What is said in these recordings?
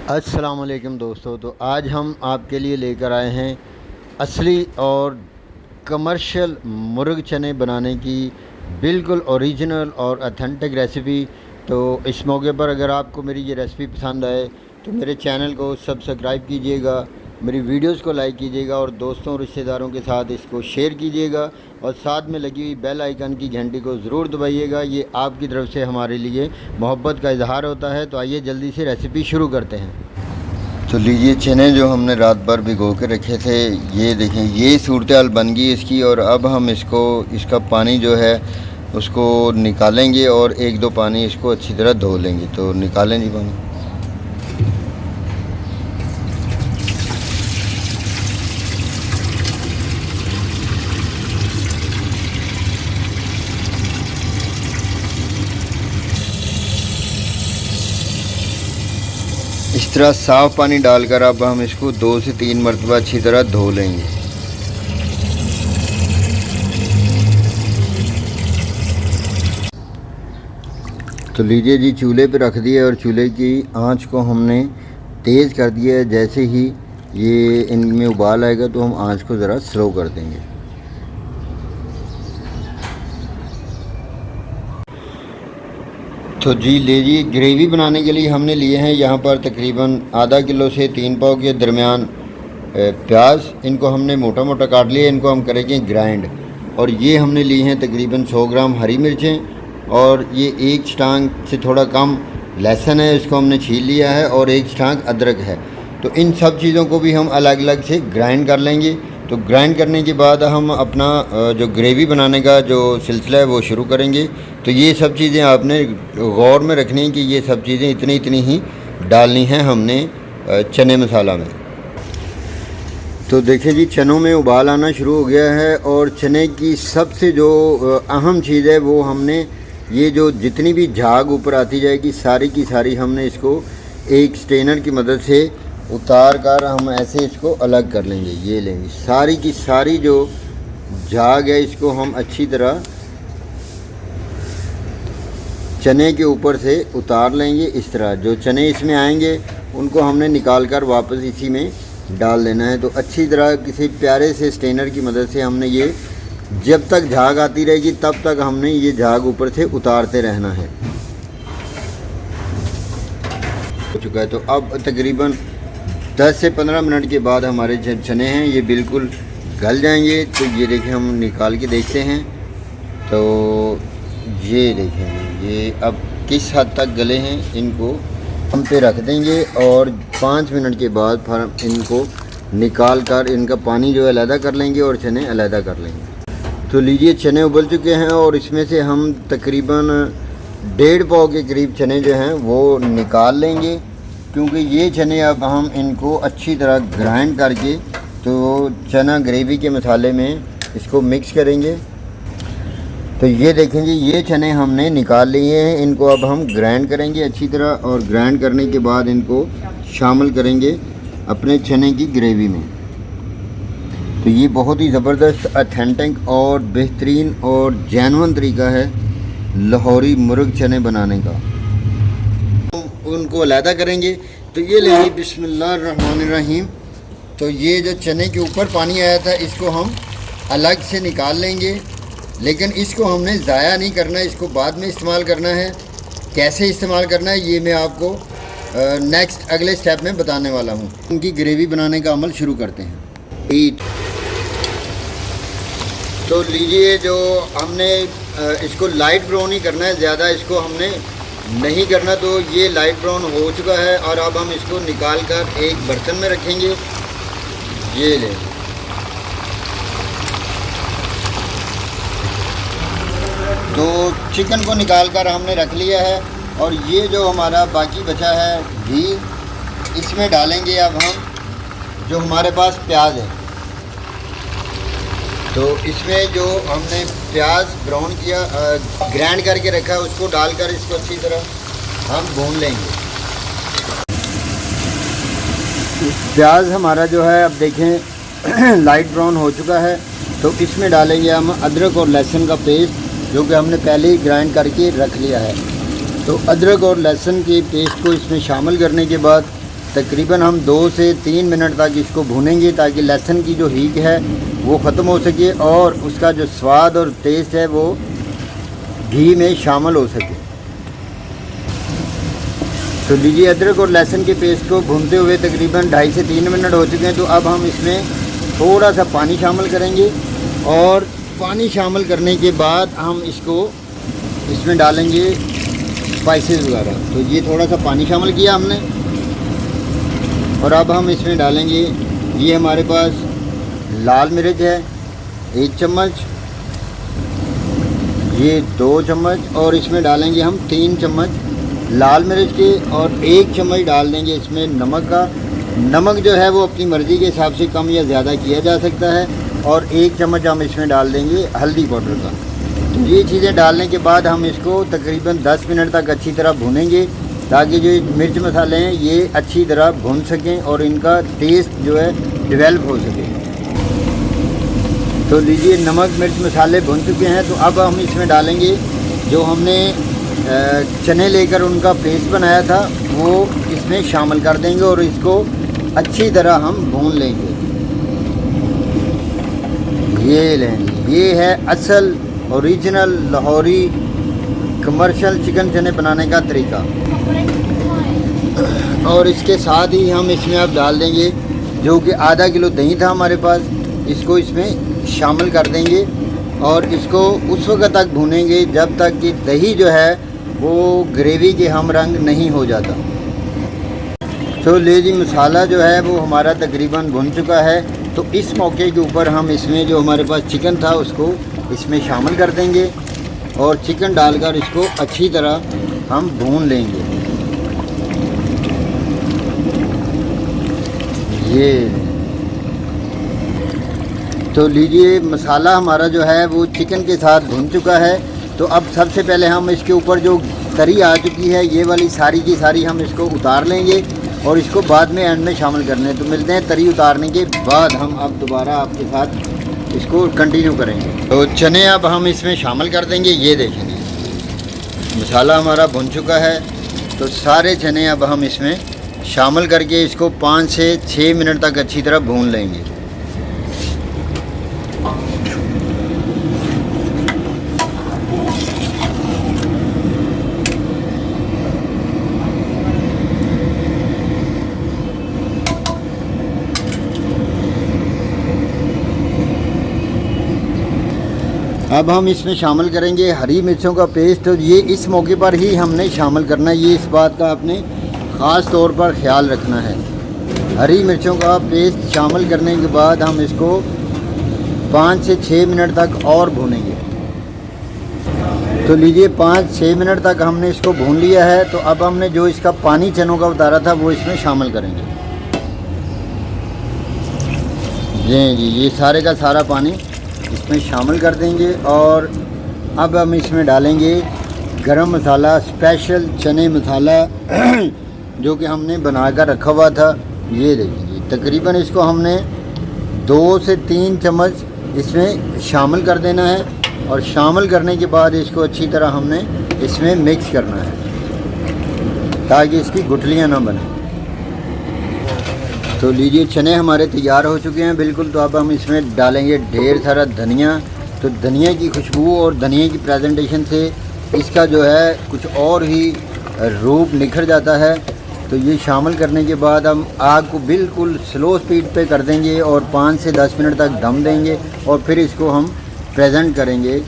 अस्सलाम वालेकुम दोस्तों। तो आज हम आपके लिए लेकर आए हैं असली और कमर्शियल मुर्ग चने बनाने की बिल्कुल ओरिजिनल और अथेंटिक रेसिपी। तो इस मौके पर अगर आपको मेरी ये रेसिपी पसंद आए तो मेरे चैनल को सब्सक्राइब कीजिएगा, मेरी वीडियोस को लाइक कीजिएगा और दोस्तों और रिश्तेदारों के साथ इसको शेयर कीजिएगा और साथ में लगी हुई बेल आइकन की घंटी को ज़रूर दबाइएगा। ये आपकी तरफ से हमारे लिए मोहब्बत का इजहार होता है। तो आइए जल्दी से रेसिपी शुरू करते हैं। तो लीजिए, चने जो हमने रात भर भिगो के रखे थे, ये देखें, ये सूरत हाल बन गई इसकी। और अब हम इसका पानी जो है उसको निकालेंगे और एक दो पानी इसको अच्छी तरह धो लेंगे। तो निकालें जी पानी। इस तरह साफ़ पानी डालकर अब हम इसको 2 से 3 मरतबा अच्छी तरह धो लेंगे। तो लीजिए जी, चूल्हे पे रख दिया और चूल्हे की आंच को हमने तेज़ कर दिया है। जैसे ही ये इनमें उबाल आएगा तो हम आंच को ज़रा स्लो कर देंगे। तो जी लीजिए, ग्रेवी बनाने के लिए हमने लिए हैं यहाँ पर तकरीबन आधा किलो से 3 पाव के दरमियान प्याज। इनको हमने मोटा मोटा काट लिया, इनको हम करेंगे ग्राइंड। और ये हमने लिए हैं तकरीबन 100 ग्राम हरी मिर्चें और ये एक छटांग से थोड़ा कम लहसुन है, इसको हमने छील लिया है और एक छटांग अदरक है। तो इन सब चीज़ों को भी हम अलग अलग से ग्राइंड कर लेंगे। तो ग्राइंड करने के बाद हम अपना जो ग्रेवी बनाने का जो सिलसिला है वो शुरू करेंगे। तो ये सब चीज़ें आपने गौर में रखनी है कि ये सब चीज़ें इतनी इतनी ही डालनी हैं हमने चने मसाला में। तो देखिए जी, चनों में उबाल आना शुरू हो गया है और चने की सबसे जो अहम चीज़ है वो हमने ये जो जितनी भी झाग ऊपर आती जाएगी सारी की सारी हमने इसको एक स्ट्रेनर की मदद से उतार कर हम ऐसे इसको अलग कर लेंगे। ये लेंगे सारी की सारी जो झाग है इसको हम अच्छी तरह चने के ऊपर से उतार लेंगे। इस तरह जो चने इसमें आएंगे उनको हमने निकाल कर वापस इसी में डाल देना है। तो अच्छी तरह किसी प्यारे से स्ट्रेनर की मदद से हमने ये जब तक झाग आती रहेगी तब तक हमने ये झाग ऊपर से उतारते रहना है। हो चुका है। तो अब तकरीबन 10 से 15 मिनट के बाद हमारे चने हैं ये बिल्कुल गल जाएंगे। तो ये देखें, हम निकाल के देखते हैं। तो ये देखें ये अब किस हद तक गले हैं। इनको हम पे रख देंगे और 5 मिनट के बाद फिर इनको निकाल कर इनका पानी जो है अलहदा कर लेंगे और चने अलहदा कर लेंगे। तो लीजिए, चने उबल चुके हैं और इसमें से हम तकरीबन 1.5 पाव के करीब चने जो हैं वो निकाल लेंगे, क्योंकि ये चने अब हम इनको अच्छी तरह ग्राइंड करके तो चना ग्रेवी के मसाले में इसको मिक्स करेंगे। तो ये देखें जी, ये चने हमने निकाल लिए हैं। इनको अब हम ग्राइंड करेंगे अच्छी तरह और ग्राइंड करने के बाद इनको शामिल करेंगे अपने चने की ग्रेवी में। तो ये बहुत ही ज़बरदस्त अथेंटिक और बेहतरीन और जेन्युइन तरीका है लाहौरी मुर्ग चने बनाने का। उनको अलहदा करेंगे। तो ये लेंगे बिस्मिल्लाहिर्रहमानिर्रहीम। तो ये जो चने के ऊपर पानी आया था इसको हम अलग से निकाल लेंगे, लेकिन इसको हमने ज़ाया नहीं करना है, इसको बाद में इस्तेमाल करना है। कैसे इस्तेमाल करना है ये मैं आपको नेक्स्ट अगले स्टेप में बताने वाला हूँ। उनकी ग्रेवी बनाने का अमल शुरू करते हैं। तो लीजिए, जो हमने इसको लाइट ब्राउन ही करना है, ज़्यादा इसको हमने नहीं करना। तो ये लाइट ब्राउन हो चुका है और अब हम इसको निकाल कर एक बर्तन में रखेंगे। ये ले, तो चिकन को निकाल कर हमने रख लिया है और ये जो हमारा बाकी बचा है घी, इसमें डालेंगे अब हम जो हमारे पास प्याज है। तो इसमें जो हमने प्याज ब्राउन किया ग्राइंड करके रखा है उसको डालकर इसको अच्छी तरह हम भून लेंगे। प्याज हमारा जो है अब देखें लाइट ब्राउन हो चुका है। तो इसमें डालेंगे हम अदरक और लहसुन का पेस्ट जो कि हमने पहले ही ग्राइंड करके रख लिया है। तो अदरक और लहसुन के पेस्ट को इसमें शामिल करने के बाद तकरीबन हम 2 से 3 मिनट तक इसको भूनेंगे ताकि लहसुन की जो हींग है वो ख़त्म हो सके और उसका जो स्वाद और टेस्ट है वो घी में शामिल हो सके। तो लीजिए अदरक और लहसुन के पेस्ट को भूनते हुए तकरीबन 2.5 से 3 मिनट हो चुके हैं। तो अब हम इसमें थोड़ा सा पानी शामिल करेंगे और पानी शामिल करने के बाद हम इसमें डालेंगे स्पाइसेस वगैरह। तो ये थोड़ा सा पानी शामिल किया हमने और अब हम इसमें डालेंगे, ये हमारे पास लाल मिर्च है 1 चम्मच, ये 2 चम्मच और इसमें डालेंगे हम 3 चम्मच लाल मिर्च के और 1 चम्मच डाल देंगे इसमें नमक का। नमक जो है वो अपनी मर्ज़ी के हिसाब से कम या ज़्यादा किया जा सकता है और 1 चम्मच हम इसमें डाल देंगे हल्दी पाउडर का। तो ये चीज़ें डालने के बाद हम इसको तकरीबन 10 मिनट तक अच्छी तरह भूनेंगे ताकि जो मिर्च मसाले हैं ये अच्छी तरह भून सकें और इनका टेस्ट जो है डेवलप हो सके। तो लीजिए नमक मिर्च मसाले भून चुके हैं। तो अब हम इसमें डालेंगे जो हमने चने लेकर उनका पेस्ट बनाया था वो इसमें शामिल कर देंगे और इसको अच्छी तरह हम भून लेंगे। ये लेंगे, ये है असल ओरिजिनल लाहौरी कमर्शियल चिकन चने बनाने का तरीका। और इसके साथ ही हम इसमें अब डाल देंगे जो कि आधा किलो दही था हमारे पास, इसको इसमें शामिल कर देंगे और इसको उस वक्त तक भूनेंगे जब तक कि दही जो है वो ग्रेवी के हम रंग नहीं हो जाता। तो लीजिए मसाला जो है वो हमारा तकरीबन भुन चुका है। तो इस मौके के ऊपर हम इसमें जो हमारे पास चिकन था उसको इसमें शामिल कर देंगे और चिकन डालकर इसको अच्छी तरह हम भून लेंगे। ये तो लीजिए मसाला हमारा जो है वो चिकन के साथ भुन चुका है। तो अब सबसे पहले हम इसके ऊपर जो तरी आ चुकी है ये वाली सारी की सारी हम इसको उतार लेंगे और इसको बाद में एंड में शामिल करने। तो मिलते हैं तरी उतारने के बाद हम अब दोबारा आपके साथ इसको कंटिन्यू करेंगे। तो चने अब हम इसमें शामिल कर देंगे। ये देखेंगे मसाला हमारा भुन चुका है। तो सारे चने अब हम इसमें शामिल करके इसको 5 से 6 मिनट तक अच्छी तरह भून लेंगे। अब हम इसमें शामिल करेंगे हरी मिर्चों का पेस्ट। तो ये इस मौके पर ही हमने शामिल करना है, ये इस बात का आपने ख़ास तौर पर ख्याल रखना है। हरी मिर्चों का पेस्ट शामिल करने के बाद हम इसको 5 से 6 मिनट तक और भूनेंगे। तो लीजिए 5-6 मिनट तक हमने इसको भून लिया है। तो अब हमने जो इसका पानी चनों का उतारा था वो इसमें शामिल करेंगे। जी ये सारे का सारा पानी इसमें शामिल कर देंगे और अब हम इसमें डालेंगे गरम मसाला, स्पेशल चने मसाला जो कि हमने बनाकर रखा हुआ था। ये देखिए तकरीबन इसको हमने 2 से 3 चम्मच इसमें शामिल कर देना है और शामिल करने के बाद इसको अच्छी तरह हमने इसमें मिक्स करना है ताकि इसकी गुठलियाँ ना बने। तो लीजिए चने हमारे तैयार हो चुके हैं बिल्कुल। तो अब हम इसमें डालेंगे ढेर सारा धनिया। तो धनिया की खुशबू और धनिया की प्रेजेंटेशन से इसका जो है कुछ और ही रूप निखर जाता है। तो ये शामिल करने के बाद हम आग को बिल्कुल स्लो स्पीड पे कर देंगे और 5 से 10 मिनट तक दम देंगे और फिर इसको हम प्रेजेंट करेंगे।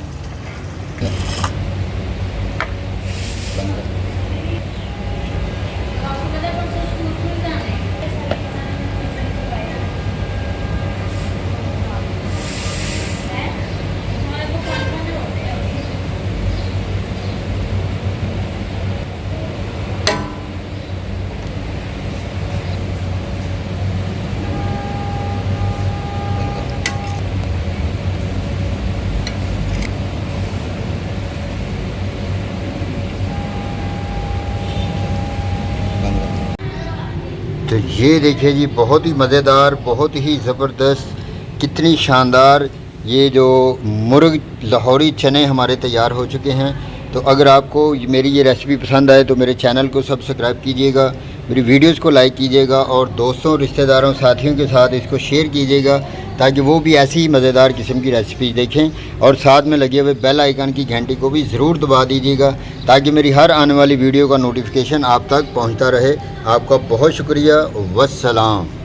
तो ये देखिए जी बहुत ही मज़ेदार, बहुत ही ज़बरदस्त, कितनी शानदार ये जो मुर्ग लाहौरी चने हमारे तैयार हो चुके हैं। तो अगर आपको मेरी ये रेसिपी पसंद आए तो मेरे चैनल को सब्सक्राइब कीजिएगा, मेरी वीडियोस को लाइक कीजिएगा और दोस्तों, रिश्तेदारों, साथियों के साथ इसको शेयर कीजिएगा ताकि वो भी ऐसी ही मज़ेदार किस्म की रेसिपी देखें। और साथ में लगे हुए बेल आइकन की घंटी को भी ज़रूर दबा दीजिएगा ताकि मेरी हर आने वाली वीडियो का नोटिफिकेशन आप तक पहुंचता रहे। आपका बहुत शुक्रिया। वस्सलाम।